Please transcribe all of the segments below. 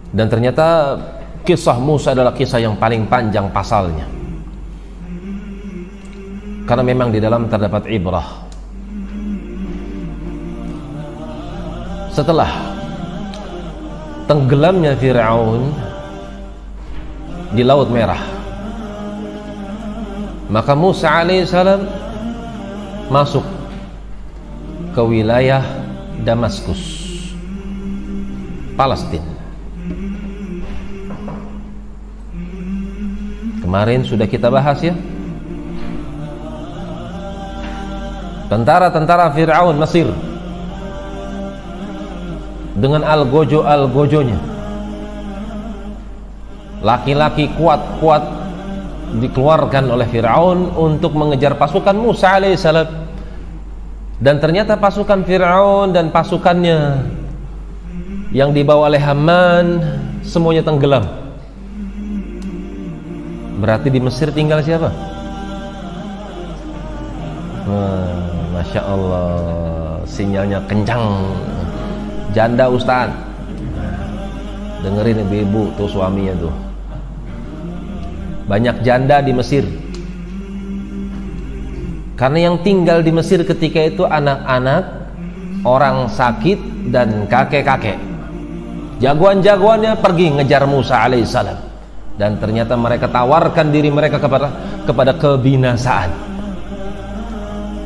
Dan ternyata kisah Musa adalah kisah yang paling panjang pasalnya, karena memang di dalam terdapat ibrah. Setelah tenggelamnya Fir'aun di Laut Merah, maka Musa alaihissalam masuk ke wilayah Damaskus, Palestina. Kemarin sudah kita bahas ya, tentara-tentara Fir'aun Mesir dengan algojo-algojonya, laki-laki kuat-kuat dikeluarkan oleh Fir'aun untuk mengejar pasukan Musa alaihissalam. Dan ternyata pasukan Fir'aun dan pasukannya yang dibawa oleh Haman semuanya tenggelam. Berarti di Mesir tinggal siapa? Masya Allah, sinyalnya kencang. Janda Ustaz, dengerin ibu-ibu tuh suaminya tuh. Banyak janda di Mesir, karena yang tinggal di Mesir ketika itu anak-anak, orang sakit, dan kakek-kakek. Jagoan-jagoannya pergi ngejar Musa alaihissalam, dan ternyata mereka tawarkan diri mereka kepada kebinasaan.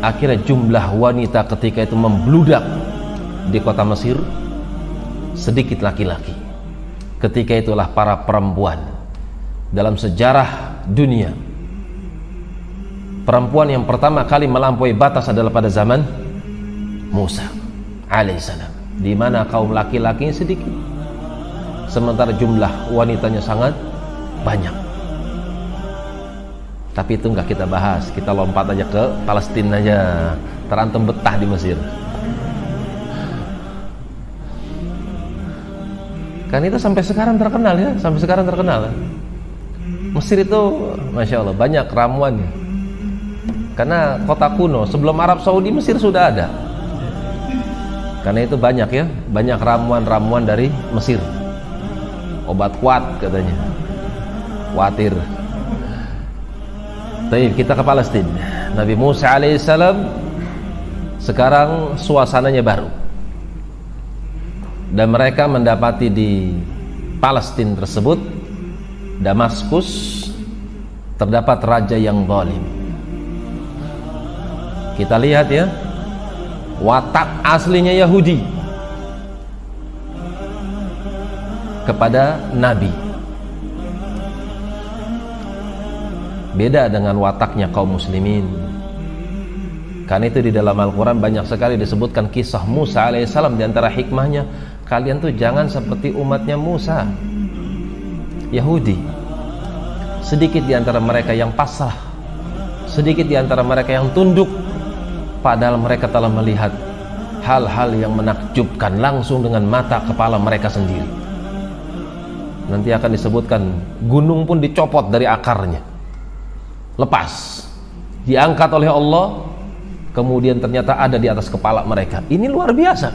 Akhirnya jumlah wanita ketika itu membludak di kota Mesir, sedikit laki-laki. Ketika itulah para perempuan dalam sejarah dunia, perempuan yang pertama kali melampaui batas adalah pada zaman Musa alaihissalam, di mana kaum laki-lakinya sedikit, sementara jumlah wanitanya sangat banyak. Tapi itu nggak kita bahas, kita lompat aja ke Palestina aja, terantum betah di Mesir. Kan itu sampai sekarang terkenal ya, sampai sekarang terkenal. Mesir itu Masya Allah banyak ramuannya, karena kota kuno sebelum Arab Saudi, Mesir sudah ada. Karena itu banyak ya, banyak ramuan-ramuan dari Mesir. Obat kuat katanya, khawatir. Baik, kita ke Palestina. Nabi Musa alaihissalam sekarang suasananya baru, dan mereka mendapati di Palestina tersebut, Damaskus, terdapat raja yang zalim. Kita lihat ya, watak aslinya Yahudi kepada Nabi, beda dengan wataknya kaum muslimin. Karena itu di dalam Al-Quran banyak sekali disebutkan kisah Musa alaihissalam. Di antara hikmahnya, kalian tuh jangan seperti umatnya Musa, Yahudi. Sedikit di antara mereka yang pasrah, sedikit di antara mereka yang tunduk, padahal mereka telah melihat hal-hal yang menakjubkan langsung dengan mata kepala mereka sendiri. Nanti akan disebutkan gunung pun dicopot dari akarnya, lepas, diangkat oleh Allah, kemudian ternyata ada di atas kepala mereka. Ini luar biasa,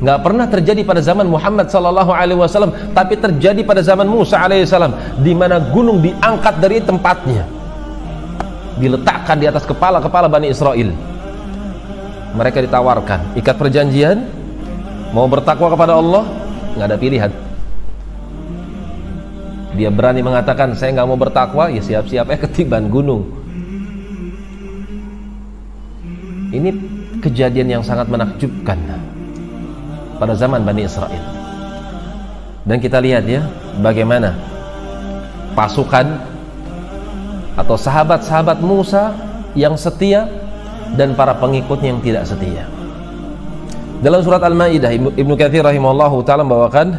nggak pernah terjadi pada zaman Muhammad SAW, tapi terjadi pada zaman Musa alaihissalam, di mana gunung diangkat dari tempatnya, diletakkan di atas kepala-kepala Bani Israel. Mereka ditawarkan ikat perjanjian, mau bertakwa kepada Allah, nggak ada pilihan. Dia berani mengatakan saya nggak mau bertakwa, ya siap-siap ketiban gunung. Ini kejadian yang sangat menakjubkan pada zaman Bani Israel. Dan kita lihat ya, bagaimana pasukan atau sahabat-sahabat Musa yang setia dan para pengikutnya yang tidak setia. Dalam surat Al-Maidah, Ibnu Katsir rahimahullahu ta'ala membawakan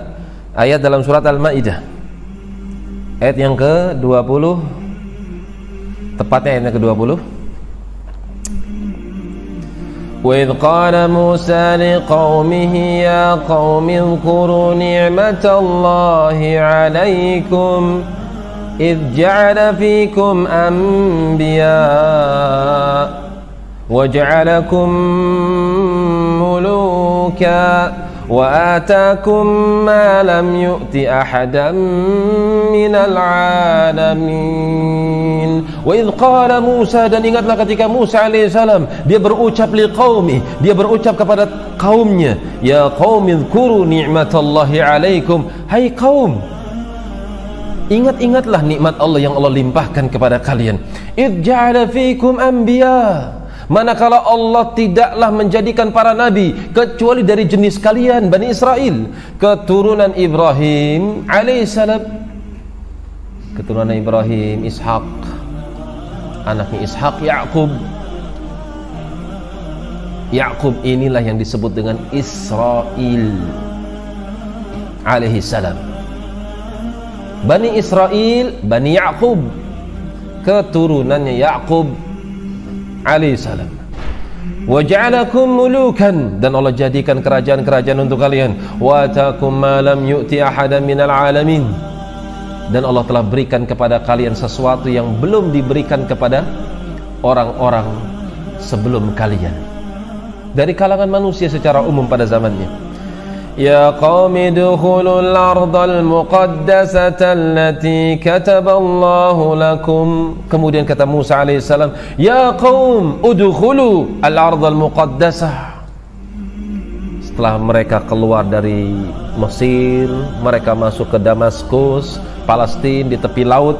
ayat dalam surat Al-Maidah, ayat yang ke-20, tepatnya ayat yang ke-20. وَإِذْ قَالَ مُوسَى لِقَوْمِهِ يَا قَوْمِ اذْكُرُوا نِعْمَةَ اللَّهِ عَلَيْكُمْ إِذْ جَعَلَ فِيكُمْ أَنْبِيَاءَ وَجَعَلَكُمْ مُلُوكًا wa atakum ma lam yu'ti ahadan minal alamin. Wa idh qala Musa, dan ingatlah ketika Musa alaihissalam dia berucap liqaumi, dia berucap kepada kaumnya, ya qaumi dzkuru ni'matallahi alaikum, hai kaum, ingat-ingatlah nikmat Allah yang Allah limpahkan kepada kalian. Idh ja'ala fikum anbiya, manakala Allah tidaklah menjadikan para nabi kecuali dari jenis kalian Bani Israel, keturunan Ibrahim alaihissalam, keturunan Ibrahim Ishak, anaknya Ishak Yakub. Yakub inilah yang disebut dengan Israel alaihissalam. Bani Israel, Bani Yakub, keturunannya Yakub alaihissalam. Wa ja'alakum mulukan, dan Allah jadikan kerajaan-kerajaan untuk kalian. Wa atakum ma lam yu'ti ahadan minal alamin, dan Allah telah berikan kepada kalian sesuatu yang belum diberikan kepada orang-orang sebelum kalian dari kalangan manusia secara umum pada zamannya. Ya qaumi dukhulul ardal muqaddasata allati kataballahu lakum. Kemudian kata Musa alaihissalam, ya qaum udkhulu al ardal muqaddasah. Setelah mereka keluar dari Mesir, mereka masuk ke Damaskus, Palestina, di tepi laut,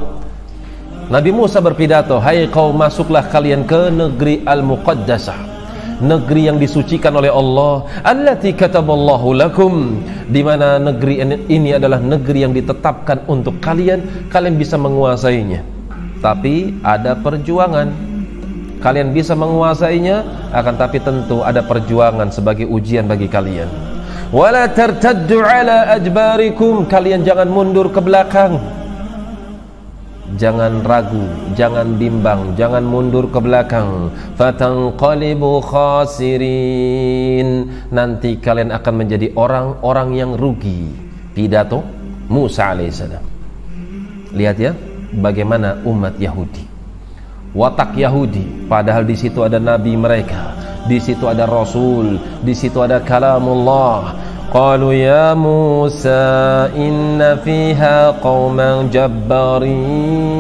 Nabi Musa berpidato, hai kaum, masuklah kalian ke negeri al-muqaddasah, negeri yang disucikan oleh Allah, allati kataballahu lakum, di mana negeri ini adalah negeri yang ditetapkan untuk kalian. Kalian bisa menguasainya, tapi ada perjuangan. Kalian bisa menguasainya, akan tapi tentu ada perjuangan sebagai ujian bagi kalian. Wala tartaddu ala adbarikum, kalian jangan mundur ke belakang, jangan ragu, jangan bimbang, jangan mundur ke belakang. Fatanqalibu khasirin, nanti kalian akan menjadi orang-orang yang rugi. Pidato Musa alaihissalam. Lihat ya, bagaimana umat Yahudi, watak Yahudi, padahal di situ ada nabi mereka, di situ ada rasul, di situ ada kalamullah. Qalu ya Musa inna fiha qauman jabbarin.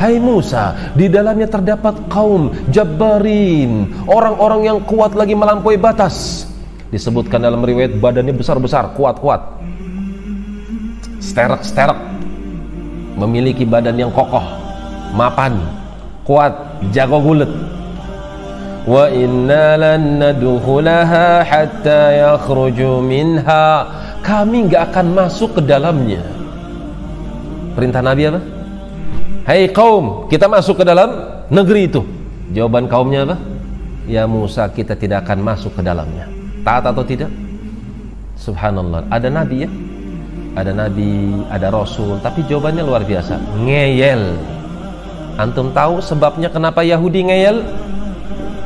Hai Musa, di dalamnya terdapat kaum jabbarin, orang-orang yang kuat lagi melampaui batas. Disebutkan dalam riwayat badannya besar-besar, kuat-kuat, sterek-sterek, memiliki badan yang kokoh, mapan, kuat, jago gulet. Wa inna lan nadkhulaha hatta yakhruju minha, kami enggak akan masuk ke dalamnya. Perintah Nabi apa? Hai kaum, kita masuk ke dalam negeri itu. Jawaban kaumnya apa? Ya Musa, kita tidak akan masuk ke dalamnya. Taat atau tidak? Subhanallah, ada nabi ya, ada nabi, ada rasul, tapi jawabannya luar biasa, ngeyel. Antum tahu sebabnya kenapa Yahudi ngeyel?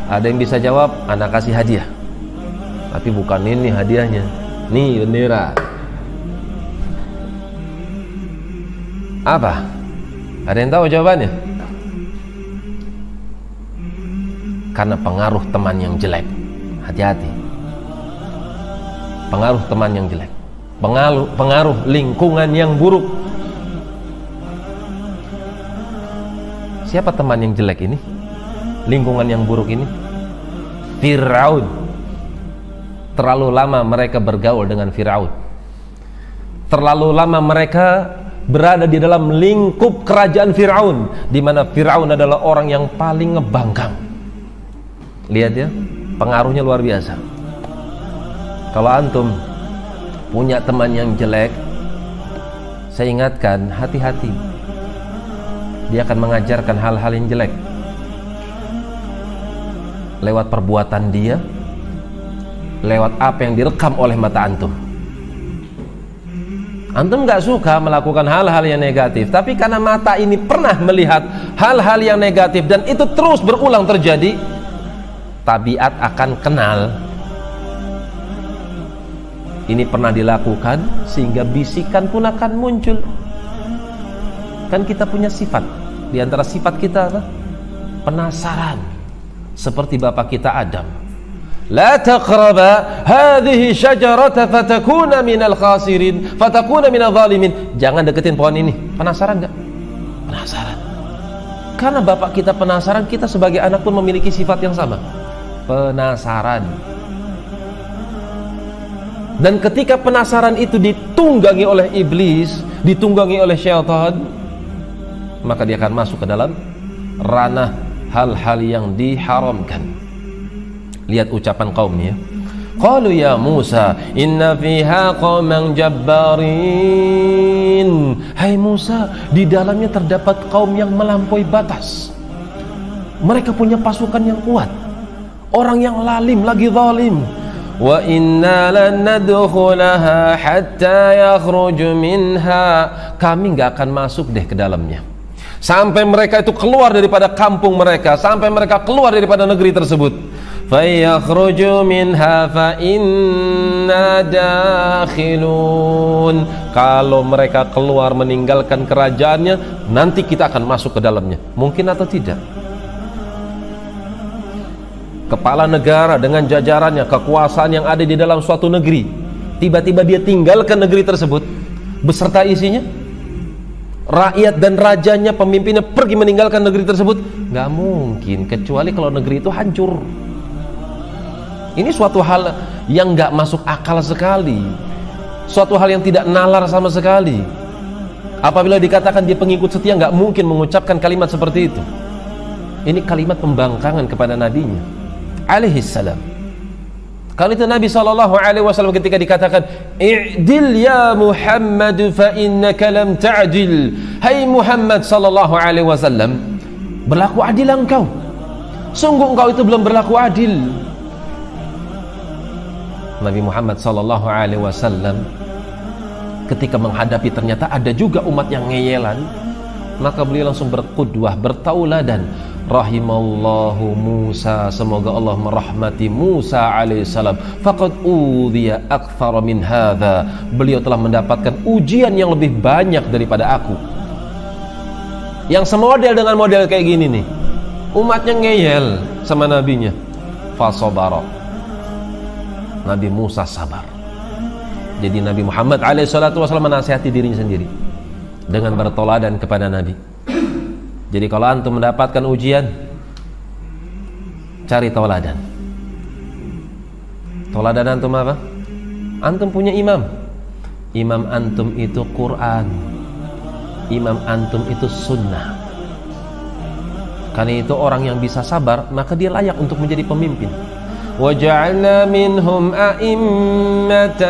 Ada yang bisa jawab, anak kasih hadiah, tapi bukan ini hadiahnya, nih bendera. Apa? Ada yang tahu jawabannya? Karena pengaruh teman yang jelek. Hati-hati, pengaruh teman yang jelek, pengaruh lingkungan yang buruk. Siapa teman yang jelek ini? Lingkungan yang buruk ini? Fir'aun. Terlalu lama mereka bergaul dengan Fir'aun, terlalu lama mereka berada di dalam lingkup kerajaan Fir'aun, di mana Fir'aun adalah orang yang paling ngebangkang. Lihat ya, pengaruhnya luar biasa. Kalau antum punya teman yang jelek, saya ingatkan, hati-hati, dia akan mengajarkan hal-hal yang jelek lewat perbuatan dia, lewat apa yang direkam oleh mata antum. Antum gak suka melakukan hal-hal yang negatif, tapi karena mata ini pernah melihat hal-hal yang negatif dan itu terus berulang terjadi, tabiat akan kenal ini pernah dilakukan, sehingga bisikan pun akan muncul. Kan kita punya sifat, di antara sifat kita apa? Penasaran. Seperti bapak kita Adam, la taqraba hadhihi syajarata fatakuna minal khasirin, fatakuna minal zalimin. Jangan deketin pohon ini. Penasaran enggak? Penasaran. Karena bapak kita penasaran, kita sebagai anak pun memiliki sifat yang sama. Penasaran. Dan ketika penasaran itu ditunggangi oleh iblis, ditunggangi oleh syaitan, maka dia akan masuk ke dalam ranah hal-hal yang diharamkan. Lihat ucapan kaumnya. Qalu ya Musa, inna fiha qauman jabbarin. Hai Musa, di dalamnya terdapat kaum yang melampaui batas. Mereka punya pasukan yang kuat, orang yang lalim lagi zalim. Wa inna lan nadkhulaha hatta yakhruju minha. Kami enggak akan masuk deh ke dalamnya sampai mereka itu keluar daripada kampung mereka, sampai mereka keluar daripada negeri tersebut. Fa yakhruju minha fa inna dakhilun. Kalau mereka keluar meninggalkan kerajaannya, nanti kita akan masuk ke dalamnya. Mungkin atau tidak? Kepala negara dengan jajarannya, kekuasaan yang ada di dalam suatu negeri, tiba-tiba dia tinggalkan negeri tersebut beserta isinya, rakyat dan rajanya, pemimpinnya pergi meninggalkan negeri tersebut. Nggak mungkin, kecuali kalau negeri itu hancur. Ini suatu hal yang nggak masuk akal sekali, suatu hal yang tidak nalar sama sekali. Apabila dikatakan dia pengikut setia, nggak mungkin mengucapkan kalimat seperti itu. Ini kalimat pembangkangan kepada nabinya alaihi salam. Kalau itu Nabi SAW ketika dikatakan i'dil ya Muhammad fa innaka lam ta'dil. Hai Muhammad SAW, berlaku adil engkau, sungguh engkau itu belum berlaku adil. Nabi Muhammad SAW ketika menghadapi ternyata ada juga umat yang ngeyelan, maka beliau langsung berqudwah, bertauladan. Rahimallahu Musa, semoga Allah merahmati Musa alaihissalam. Faqad udhiya akthar min hadha. Beliau telah mendapatkan ujian yang lebih banyak daripada aku. Yang semodel dengan model kayak gini nih, umatnya ngeyel sama nabinya. Fasabara. Nabi Musa sabar. Jadi Nabi Muhammad alaihissalatu wassalam menasihati dirinya sendiri dengan bertoladan kepada Nabi. Jadi kalau antum mendapatkan ujian, cari toladan. Toladan antum apa? Antum punya imam. Imam antum itu Quran. Imam antum itu sunnah. Karena itu orang yang bisa sabar, maka dia layak untuk menjadi pemimpin. وَجَعَلْنَا مِنْهُمْ أَئِمَّةً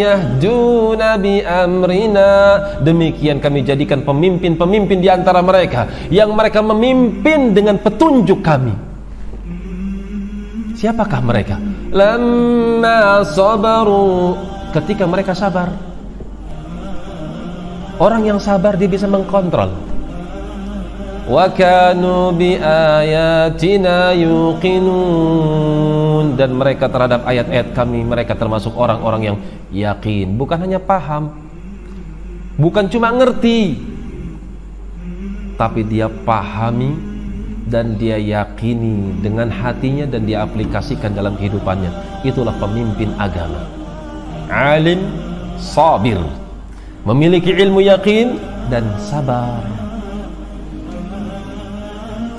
يَهْدُونَ بِأَمْرِنَا. Demikian kami jadikan pemimpin-pemimpin di antara mereka yang mereka memimpin dengan petunjuk kami. Siapakah mereka? Lamma sabaru. Ketika mereka sabar. Orang yang sabar dia bisa mengkontrol. Wa kanu bi ayatina yuqinun. Dan mereka terhadap ayat-ayat kami, mereka termasuk orang-orang yang yakin, bukan hanya paham, bukan cuma ngerti, tapi dia pahami dan dia yakini dengan hatinya dan dia aplikasikan dalam kehidupannya. Itulah pemimpin agama. Alim, sabir, memiliki ilmu yakin dan sabar.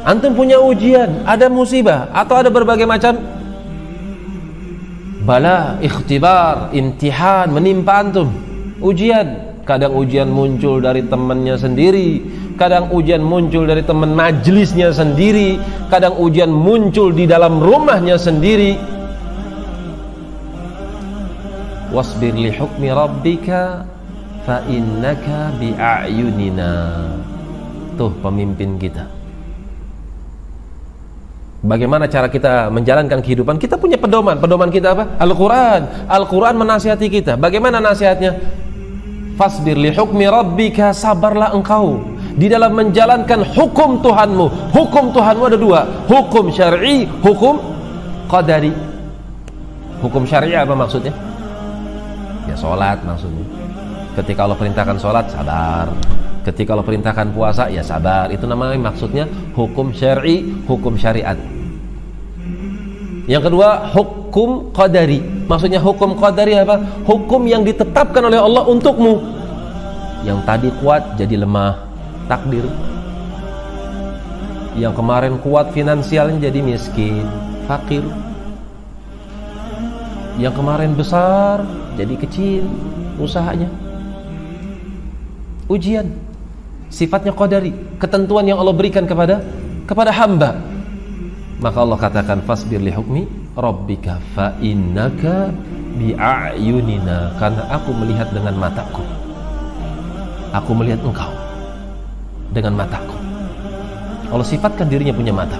Antum punya ujian, ada musibah atau ada berbagai macam bala, ikhtibar, imtihan menimpa antum. Ujian, kadang ujian muncul dari temannya sendiri, kadang ujian muncul dari teman majlisnya sendiri, kadang ujian muncul di dalam rumahnya sendiri. Wasbir li hukmi rabbika fa innaka bi a'yunina. Tuh pemimpin kita. Bagaimana cara kita menjalankan kehidupan? Kita punya pedoman. Pedoman kita apa? Al-Quran. Al-Quran menasihati kita. Bagaimana nasihatnya? Fasbir li hukmi rabbika. Sabarlah engkau di dalam menjalankan hukum Tuhanmu. Hukum Tuhanmu ada dua. Hukum syar'i, hukum qadari. Hukum syar'i apa maksudnya? Ya sholat maksudnya. Ketika Allah perintahkan sholat, sabar. Ketika Allah perintahkan puasa, ya sabar. Itu namanya maksudnya hukum syar'i, hukum syariat. Yang kedua, hukum qadari. Maksudnya hukum qadari apa? Hukum yang ditetapkan oleh Allah untukmu. Yang tadi kuat jadi lemah, takdir. Yang kemarin kuat finansialnya jadi miskin, fakir. Yang kemarin besar jadi kecil usahanya. Ujian sifatnya qadari, ketentuan yang Allah berikan kepada hamba. Maka Allah katakan fasbir li hukmi rabbika fa innaka bi'ayunina, karena aku melihat dengan mataku. Aku melihat engkau dengan mataku. Allah sifatkan dirinya punya mata.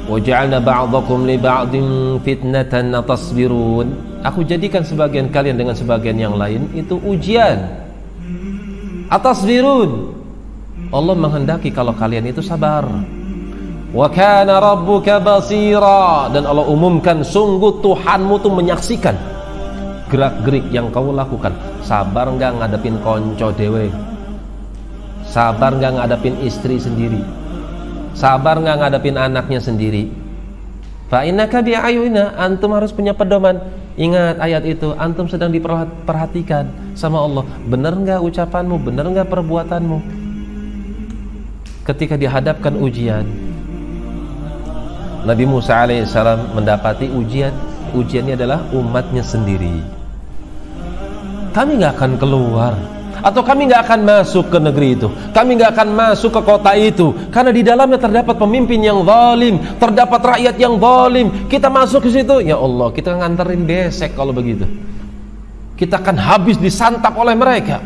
Wa ja'alna ba'dakum li ba'din fitnatan atasbirun. Aku jadikan sebagian kalian dengan sebagian yang lain itu ujian. Atasbirun. Allah menghendaki kalau kalian itu sabar. Wa kana rabbuka basira, dan Allah umumkan sungguh Tuhanmu tuh menyaksikan gerak-gerik yang kau lakukan. Sabar enggak ngadepin konco dewe? Sabar enggak ngadepin istri sendiri? Sabar enggak ngadepin anaknya sendiri? Fa innaka bi'ayunina, antum harus punya pedoman. Ingat ayat itu, antum sedang diperhatikan sama Allah. Benar enggak ucapanmu? Benar enggak perbuatanmu? Ketika dihadapkan ujian, Nabi Musa alaihissalam mendapati ujian. Ujiannya adalah umatnya sendiri. Kami nggak akan keluar, atau kami nggak akan masuk ke negeri itu, kami nggak akan masuk ke kota itu, karena di dalamnya terdapat pemimpin yang zalim, terdapat rakyat yang zalim. Kita masuk ke situ, ya Allah, kita nganterin besek kalau begitu. Kita akan habis disantap oleh mereka.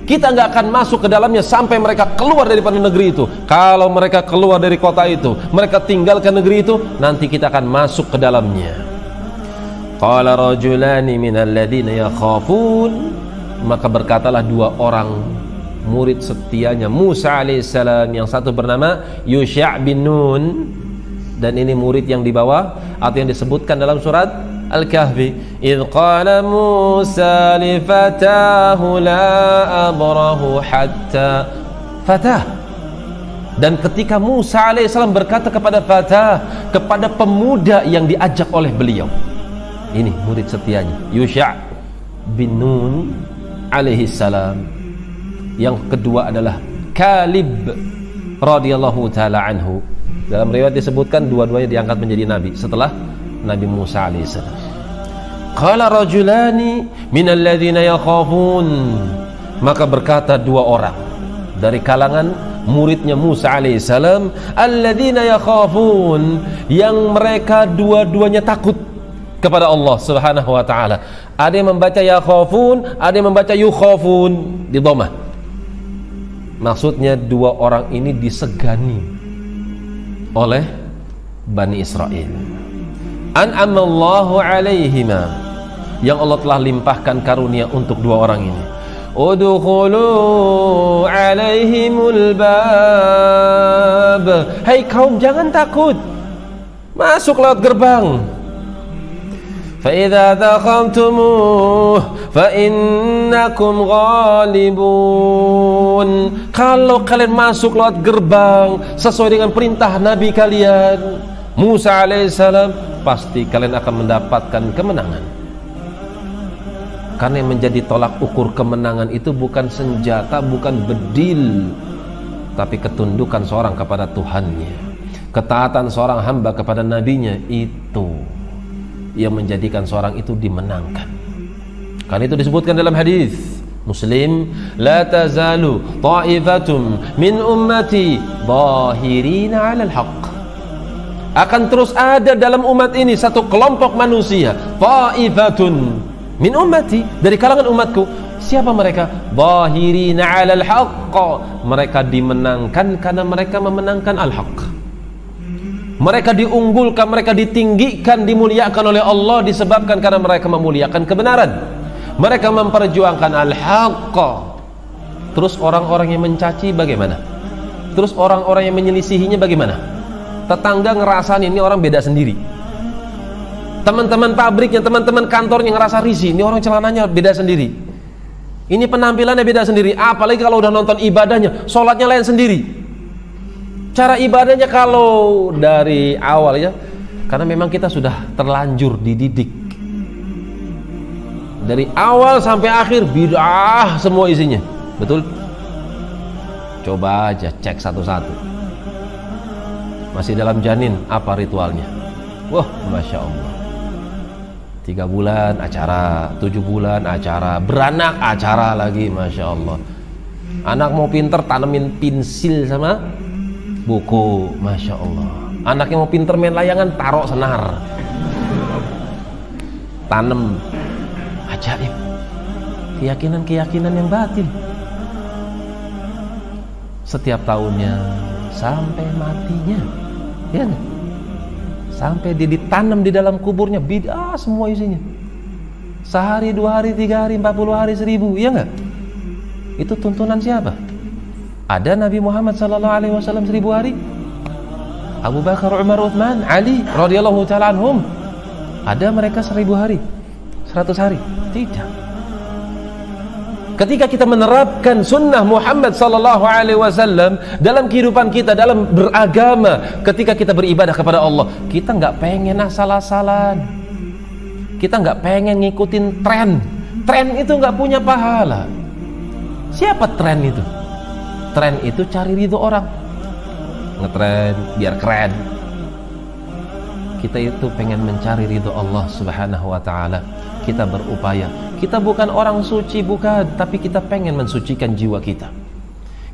Kita nggak akan masuk ke dalamnya sampai mereka keluar daripada negeri itu. Kalau mereka keluar dari kota itu, mereka tinggalkan negeri itu, nanti kita akan masuk ke dalamnya. Qala rajulani minal ladina yakhafun, maka berkatalah dua orang murid setianya Musa alaihissalam, yang satu bernama Yusha' bin Nun, dan ini murid yang di bawah atau yang disebutkan dalam surat Al-Kahfi, idh qala Musa li fatahu la abrahu hatta fatah. Dan ketika Musa alaihissalam berkata kepada fatah, kepada pemuda yang diajak oleh beliau, ini murid setianya Yusha' bin Nun alaihissalam. Yang kedua adalah Kalib radhiyallahu ta'ala anhu. Dalam riwayat disebutkan dua-duanya diangkat menjadi nabi setelah Nabi Musa alaihissalam. Qala rajulani minal ladzina yakhafun, maka berkata dua orang dari kalangan muridnya Musa alaihissalam, alladzina yakhafun, yang mereka dua-duanya takut kepada Allah Subhanahu wa taala. Ada yang membaca yakhafun, ada yang membaca yukhafun di dhammah. Maksudnya dua orang ini disegani oleh Bani Israel. An'amallahu alaihima, yang Allah telah limpahkan karunia untuk dua orang ini. Udkhulu alaihimul bab, hai kaum jangan takut, masuk lewat gerbang. Fa idza dakhaltumuh fa innakum ghalibun, kalau kalian masuk lewat gerbang sesuai dengan perintah Nabi kalian Musa alaihissalam, pasti kalian akan mendapatkan kemenangan. Karena yang menjadi tolak ukur kemenangan itu bukan senjata, bukan bedil, tapi ketundukan seorang kepada Tuhannya, ketaatan seorang hamba kepada nabinya, itu yang menjadikan seorang itu dimenangkan. Karena itu disebutkan dalam hadis Muslim, la tazalu ta'ifatum min ummati zahirina 'alal haqq, akan terus ada dalam umat ini satu kelompok manusia, ta'ifatun min ummati, dari kalangan umatku. Siapa mereka? Zahirina 'alal haqq, mereka dimenangkan karena mereka memenangkan al-haqq. Mereka diunggulkan, mereka ditinggikan, dimuliakan oleh Allah disebabkan karena mereka memuliakan kebenaran. Mereka memperjuangkan al-haqq. Terus orang-orang yang mencaci bagaimana? Terus orang-orang yang menyelisihinya bagaimana? Tetangga ngerasain ini orang beda sendiri. Teman-teman pabriknya, teman-teman kantornya ngerasa risih, ini orang celananya beda sendiri. Ini penampilannya beda sendiri. Apalagi kalau udah nonton ibadahnya, sholatnya lain sendiri. Cara ibadahnya kalau dari awal ya, Karena memang kita sudah terlanjur dididik dari awal sampai akhir bid'ah semua isinya. Betul? Coba aja cek satu-satu. Masih dalam janin, apa ritualnya? Wah, Masya Allah. 3 bulan acara, 7 bulan acara, beranak acara lagi, Masya Allah. Anak mau pinter, tanemin pensil sama buku, Masya Allah. Anaknya mau pinter main layangan, taruh senar, tanem. Ajaib. Keyakinan-keyakinan yang batil. Setiap tahunnya sampai matinya, ya gak? Sampai dia ditanam di dalam kuburnya, bid'ah semua isinya. Sehari, 2 hari, 3 hari, 40 hari, 1000, ya gak? Itu tuntunan siapa? Ada Nabi Muhammad SAW 1000 hari? Abu Bakar, Umar, Uthman, Ali radhiyallahu ta'ala anhum, ada mereka 1000 hari, 100 hari? Tidak. Ketika kita menerapkan sunnah Muhammad sallallahu alaihi wasallam dalam kehidupan kita, dalam beragama, ketika kita beribadah kepada Allah, kita nggak pengen asal-asalan. Kita nggak pengen ngikutin tren. Tren itu nggak punya pahala. Siapa tren itu? Tren itu cari ridho orang. Ngetren biar keren. Kita itu pengen mencari ridho Allah subhanahu wa ta'ala. Kita berupaya. Kita bukan orang suci, bukan, tapi kita pengen mensucikan jiwa kita.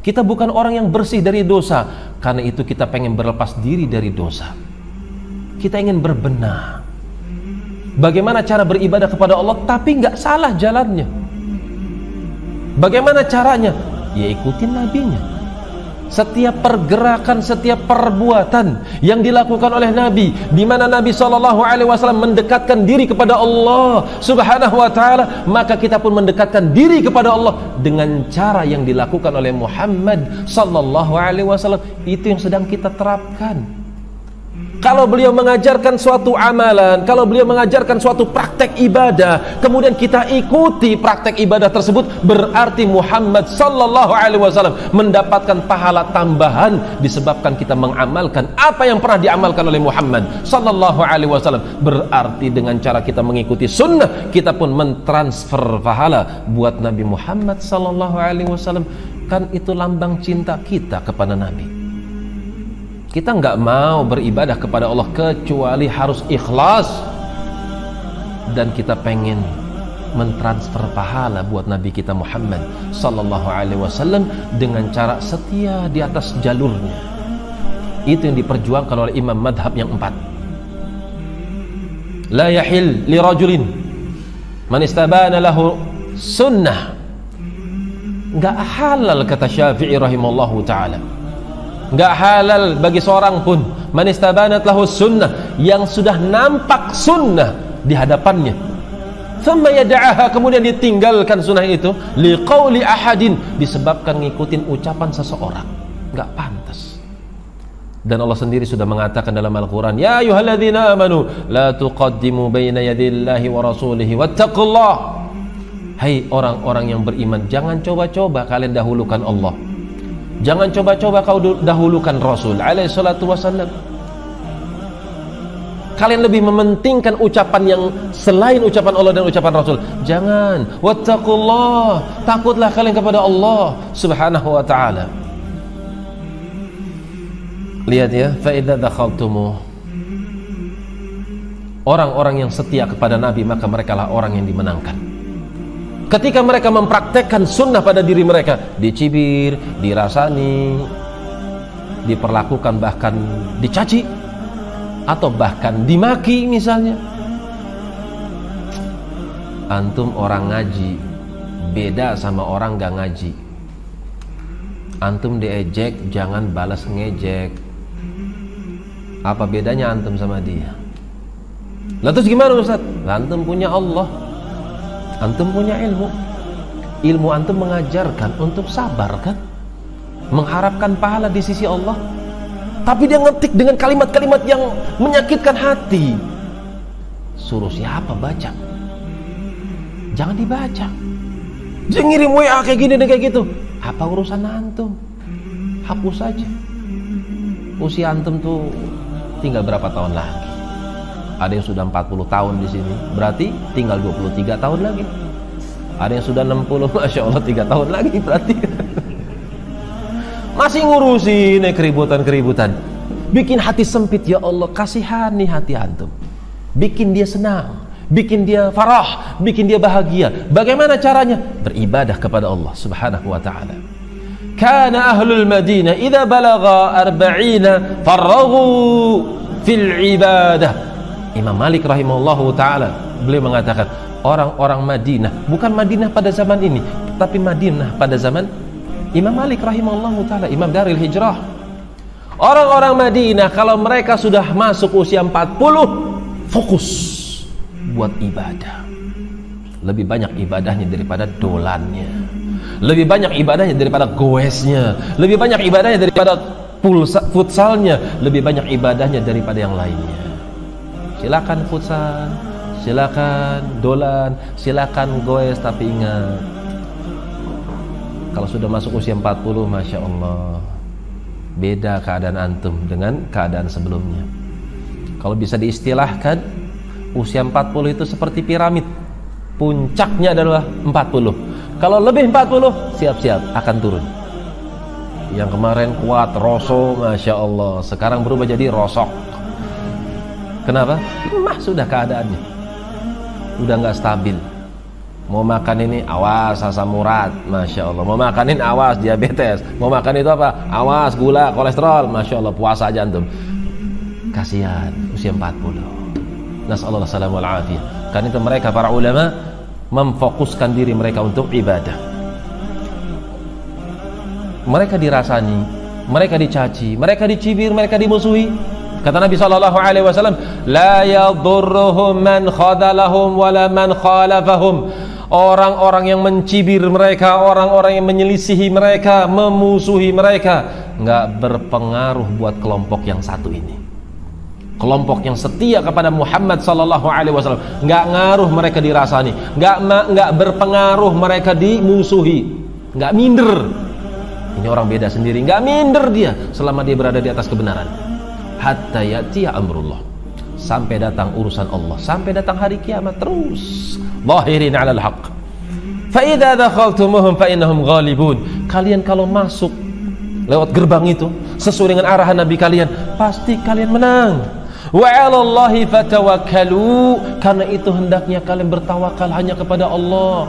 Kita bukan orang yang bersih dari dosa, karena itu kita pengen berlepas diri dari dosa. Kita ingin berbenah. Bagaimana cara beribadah kepada Allah tapi nggak salah jalannya? Bagaimana caranya? Ya ikutin nabinya. Setiap pergerakan, setiap perbuatan yang dilakukan oleh Nabi, di mana Nabi SAW mendekatkan diri kepada Allah Subhanahu wa ta'ala, maka kita pun mendekatkan diri kepada Allah dengan cara yang dilakukan oleh Muhammad SAW. Itu yang sedang kita terapkan. Kalau beliau mengajarkan suatu amalan, kalau beliau mengajarkan suatu praktek ibadah, kemudian kita ikuti praktek ibadah tersebut, berarti Muhammad sallallahu alaihi wasallam mendapatkan pahala tambahan disebabkan kita mengamalkan apa yang pernah diamalkan oleh Muhammad sallallahu alaihi wasallam. Berarti dengan cara kita mengikuti sunnah, kita pun mentransfer pahala buat Nabi Muhammad sallallahu alaihi wasallam. Kan itu lambang cinta kita kepada Nabi. Kita nggak mau beribadah kepada Allah kecuali harus ikhlas, dan kita pengen mentransfer pahala buat Nabi kita Muhammad sallallahu alaihi wasallam dengan cara setia di atas jalurnya. Itu yang diperjuangkan oleh imam madhab yang 4. La yahil li rajulin man istabana lahu sunnah. Nggak halal, kata Syafi'i rahimallahu ta'ala, nggak halal bagi seorang pun man istabanat lahu sunnah, yang sudah nampak sunnah di hadapannya, thumma yada'aha, kemudian ditinggalkan sunnah itu, liqauli ahadin, disebabkan ngikutin ucapan seseorang. Nggak pantas. Dan Allah sendiri sudah mengatakan dalam Al-Quran, ya ayyuhalladzina amanu la tuqaddimu baina yadillahi wa rasulihi wattaqullah. Hai orang-orang yang beriman, jangan coba-coba kalian dahulukan Allah, jangan coba-coba kau dahulukan Rasul alaihi salatu wasallam. Kalian lebih mementingkan ucapan yang selain ucapan Allah dan ucapan Rasul. Jangan. Wattaqullah, takutlah kalian kepada Allah subhanahu wa ta'ala. Lihat ya, fa idza dakhaltumu, orang-orang yang setia kepada Nabi, maka merekalah orang yang dimenangkan. Ketika mereka mempraktekkan sunnah pada diri mereka, dicibir, dirasani, diperlakukan, bahkan dicaci, atau bahkan dimaki misalnya. Antum orang ngaji beda sama orang gak ngaji. Antum diejek, jangan balas ngejek. Apa bedanya antum sama dia? Lah terus gimana Ustaz? Antum punya Allah, antum punya ilmu. Ilmu antum mengajarkan untuk sabar kan, mengharapkan pahala di sisi Allah. Tapi dia ngetik dengan kalimat-kalimat yang menyakitkan hati. Suruh siapa baca? Jangan dibaca. Dia ngirim WA kayak gini dan kayak gitu. Apa urusan antum? Hapus saja. Usia antum tuh tinggal berapa tahun lagi? Ada yang sudah 40 tahun di sini, berarti tinggal 23 tahun lagi. Ada yang sudah 60, Masya Allah 3 tahun lagi berarti. Masih ngurusin keributan-keributan. Bikin hati sempit, ya Allah, kasihani hati antum. Bikin dia senang, bikin dia farah, bikin dia bahagia. Bagaimana caranya? Beribadah kepada Allah Subhanahu wa ta'ala. Kana ahlul Madinah idza balagha 40 faraghu fil ibadah. Imam Malik rahimahullahu ta'ala, beliau mengatakan, orang-orang Madinah, bukan Madinah pada zaman ini, tapi Madinah pada zaman Imam Malik rahimahullahu ta'ala, Imam Daril Hijrah. Orang-orang Madinah kalau mereka sudah masuk usia 40, fokus buat ibadah. Lebih banyak ibadahnya daripada dolannya, lebih banyak ibadahnya daripada goesnya, lebih banyak ibadahnya daripada futsalnya, lebih banyak ibadahnya daripada yang lainnya. Silakan futsal, silakan dolan, silakan goes, tapi ingat, kalau sudah masuk usia 40, Masya Allah, beda keadaan antum dengan keadaan sebelumnya. Kalau bisa diistilahkan, usia 40 itu seperti piramid, puncaknya adalah 40. Kalau lebih 40, siap-siap akan turun. Yang kemarin kuat, roso, Masya Allah, sekarang berubah jadi rosok. Kenapa? Lemah sudah keadaannya, udah nggak stabil. Mau makan ini, awas asam urat, Masya Allah. Mau makan ini, awas diabetes. Mau makan itu apa? Awas gula, kolesterol, Masya Allah. Puasa aja antum. Kasihan usia 40. Nasallallahu salam wal afiyah. Karena itu mereka para ulama memfokuskan diri mereka untuk ibadah. Mereka dirasani, mereka dicaci, mereka dicibir, mereka dimusuhi. Kata Nabi SAW, la yadurruhum man khadalahum wala man khalafahum. Orang-orang yang mencibir mereka, orang-orang yang menyelisihi mereka, memusuhi mereka, nggak berpengaruh buat kelompok yang satu ini. Kelompok yang setia kepada Muhammad SAW, nggak ngaruh mereka dirasani, nggak berpengaruh mereka dimusuhi, nggak minder. Ini orang beda sendiri, nggak minder dia selama dia berada di atas kebenaran. Hatta ya'tiya amrullah, sampai datang urusan Allah, sampai datang hari kiamat, terus zahirin 'alal haqq. Fa idza dakhaltumuhum fa innahum ghalibun. Kalian kalau masuk lewat gerbang itu sesuai dengan arahan Nabi kalian, pasti kalian menang. Wa 'alallahi fatawakkalu, karena itu hendaknya kalian bertawakal hanya kepada Allah.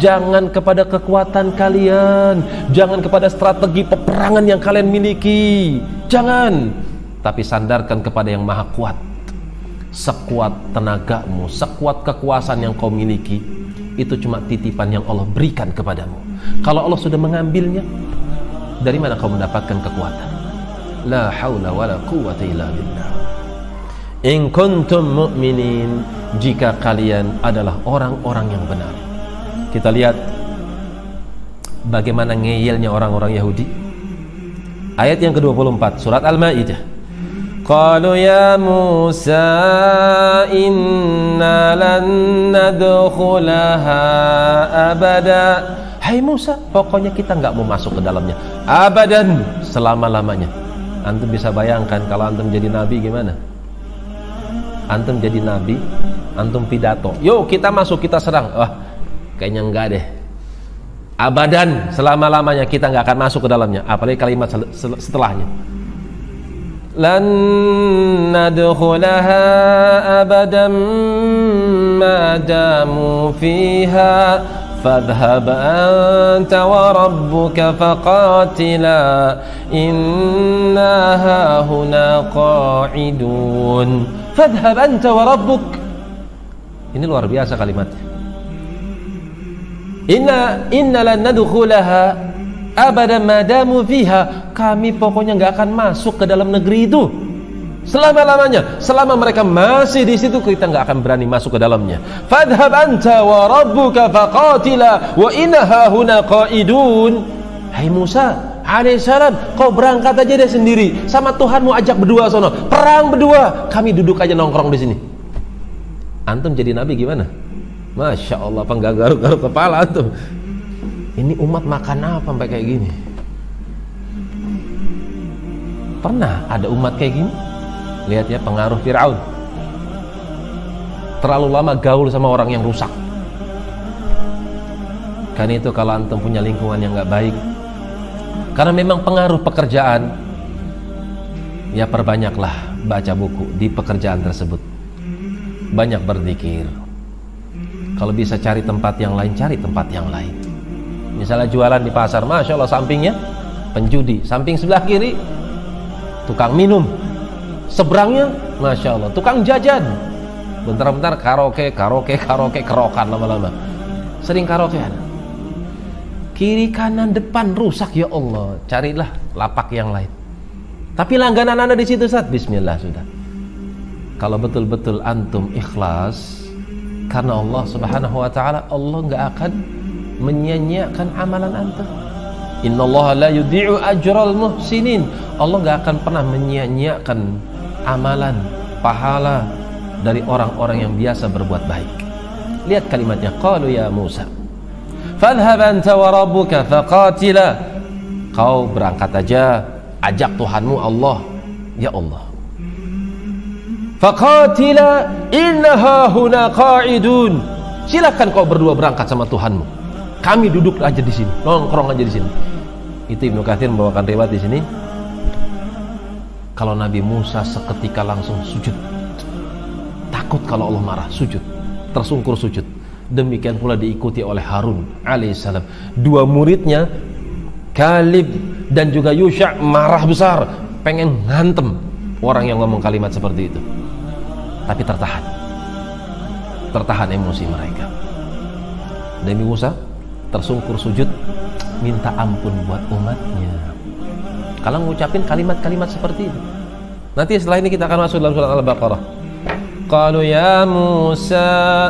Jangan kepada kekuatan kalian, jangan kepada strategi peperangan yang kalian miliki, jangan. Tapi sandarkan kepada yang maha kuat. Sekuat tenagamu, sekuat kekuasaan yang kau miliki, itu cuma titipan yang Allah berikan kepadamu. Kalau Allah sudah mengambilnya, dari mana kau mendapatkan kekuatan? La haula wala quwwata illa billah. In kuntum mu'minin, jika kalian adalah orang-orang yang benar. Kita lihat bagaimana ngeyelnya orang-orang Yahudi. Ayat yang ke-24 surat Al-Maidah. Qalu ya Musa inna lan nadkhulaha abada. Hai Musa, pokoknya kita nggak mau masuk ke dalamnya abadan, selama-lamanya. Antum bisa bayangkan kalau antum jadi nabi gimana? Antum jadi nabi, antum pidato, yuk kita masuk, kita serang. Wah, kayaknya enggak deh. Abadan, selama-lamanya kita nggak akan masuk ke dalamnya. Apalagi kalimat setelahnya. Lan nadkhulaha abadan ma damu fiha fadhhab anta wa rabbuka faqatila inna hahuna qa'idun. Fadhhab anta wa rabbuk. Ini luar biasa kalimatnya. Inna lan nadkhulaha abadan madamu fiha. Kami pokoknya nggak akan masuk ke dalam negeri itu selama-lamanya. Selama mereka masih di situ, kita nggak akan berani masuk ke dalamnya. Fadhhab anta wa rabbuka faqatila wa inna hahuna qa'idun. Hai Musa alaihissalam, kau berangkat aja deh sendiri, sama Tuhanmu ajak berdua sono, perang berdua, kami duduk aja nongkrong di sini. Antum jadi nabi gimana? Masya Allah, apa nggak garuk-garuk kepala antum? Ini umat makan apa sampai kayak gini? Pernah ada umat kayak gini? Lihat ya pengaruh Fir'aun. terlalu lama gaul sama orang yang rusak. Karena itu kalau antum punya lingkungan yang nggak baik, karena memang pengaruh pekerjaan, ya perbanyaklah baca buku di pekerjaan tersebut, banyak berzikir. Kalau bisa cari tempat yang lain, cari tempat yang lain. Misalnya jualan di pasar, masya Allah sampingnya penjudi, samping sebelah kiri tukang minum, seberangnya masya Allah tukang jajan, bentar-bentar karaoke, kerokan lama-lama, sering karaoke ada. Kiri kanan depan rusak, ya Allah, carilah lapak yang lain. Tapi langganan Anda di situ, Ustaz, bismillah sudah. Kalau betul-betul antum ikhlas karena Allah Subhanahu wa taala, Allah enggak akan menyia-nyiakan amalan antum. Innallaha la yudhi'u ajral muhsinin. Allah enggak akan pernah menyia-nyiakan amalan, pahala dari orang-orang yang biasa berbuat baik. Lihat kalimatnya, qalu ya Musa fadhhab anta wa rabbuka faqatila. Kau berangkat aja, ajak Tuhanmu Allah, ya Allah. Faqatila innaha huna qa'idun. Silakan kau berdua berangkat sama Tuhanmu. Kami duduk aja di sini, nongkrong aja di sini. Itu Ibnu Katsir membawakan riwayat di sini. Kalau Nabi Musa seketika langsung sujud. Takut kalau Allah marah, sujud. Tersungkur sujud. Demikian pula diikuti oleh Harun alaihissalam. Dua muridnya Kalib dan juga Yusha marah besar, pengen ngantem orang yang ngomong kalimat seperti itu, tapi tertahan emosi mereka. Nabi Musa tersungkur sujud, minta ampun buat umatnya kalau ngucapin kalimat-kalimat seperti itu. Nanti setelah ini kita akan masuk dalam surat Al-Baqarah. Qalu ya Musa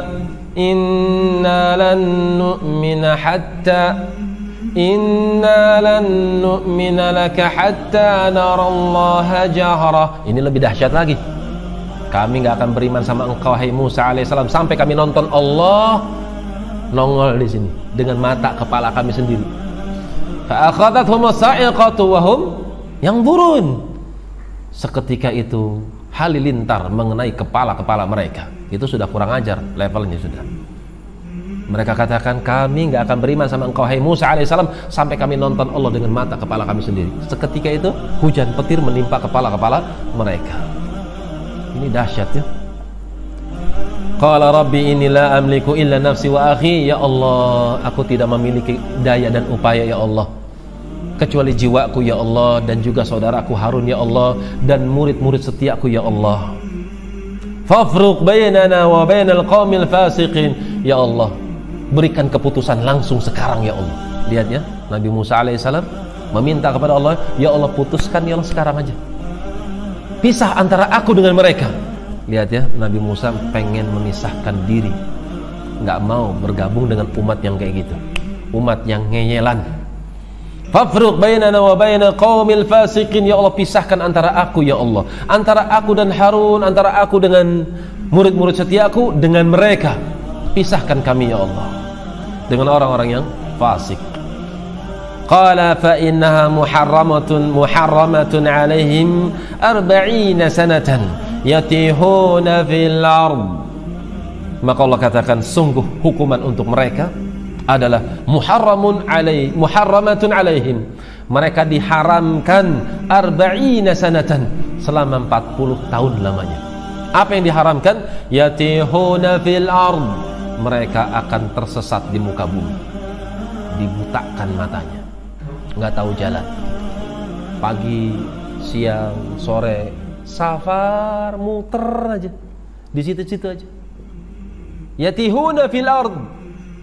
inna lan nu'mina laka hatta narallaha jahra. Ini lebih dahsyat lagi. Kami nggak akan beriman sama engkau, hai Musa alaihissalam, sampai kami nonton Allah nongol di sini dengan mata kepala kami sendiri. Fa akhadhathum as-sa'iqatu wa hum yanzurun. Seketika itu halilintar mengenai kepala-kepala mereka. Itu sudah kurang ajar levelnya sudah. Mereka katakan, kami nggak akan beriman sama engkau, hai Musa alaihissalam, sampai kami nonton Allah dengan mata kepala kami sendiri. Seketika itu hujan petir menimpa kepala-kepala mereka. Ini dahsyat ya. Qala rabbi inni la amliku illa nafsi wa akhi. Ya Allah, aku tidak memiliki daya dan upaya ya Allah, kecuali jiwaku ya Allah, dan juga saudaraku Harun ya Allah, dan murid-murid setiaku ya Allah. Fafruq bainana wa bainal qaumil fasiqin. Ya Allah, berikan keputusan langsung sekarang ya Allah. Lihat ya, Nabi Musa alaihissalam meminta kepada Allah, ya Allah putuskan ya Allah sekarang aja, pisah antara aku dengan mereka. Lihat ya, Nabi Musa pengen memisahkan diri, nggak mau bergabung dengan umat yang kayak gitu, umat yang ngeyelan. Fafruq bainana wa bainal qaumil fasiqin. Ya Allah, pisahkan antara aku ya Allah, antara aku dan Harun, antara aku dengan murid-murid setiaku dengan mereka. Pisahkan kami ya Allah dengan orang-orang yang fasik. Qala fa innaha muharramatun alaihim 40 sanatan yatihuna fil ard. Maka Allah katakan, sungguh hukuman untuk mereka adalah muharramatun alaihim. Mereka diharamkan 40 sanatan, selama 40 tahun lamanya. Apa yang diharamkan? Yatihuna fil ard. Mereka akan tersesat di muka bumi, dibutakan matanya, nggak tahu jalan. Pagi, siang, sore, safar, muter aja di situ-situ aja. Yatihuna fil ard.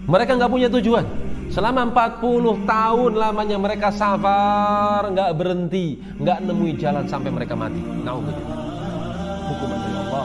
Mereka nggak punya tujuan. Selama 40 tahun lamanya mereka safar, nggak berhenti, nggak nemui jalan sampai mereka mati. Nauzubillah. Hukuman dari Allah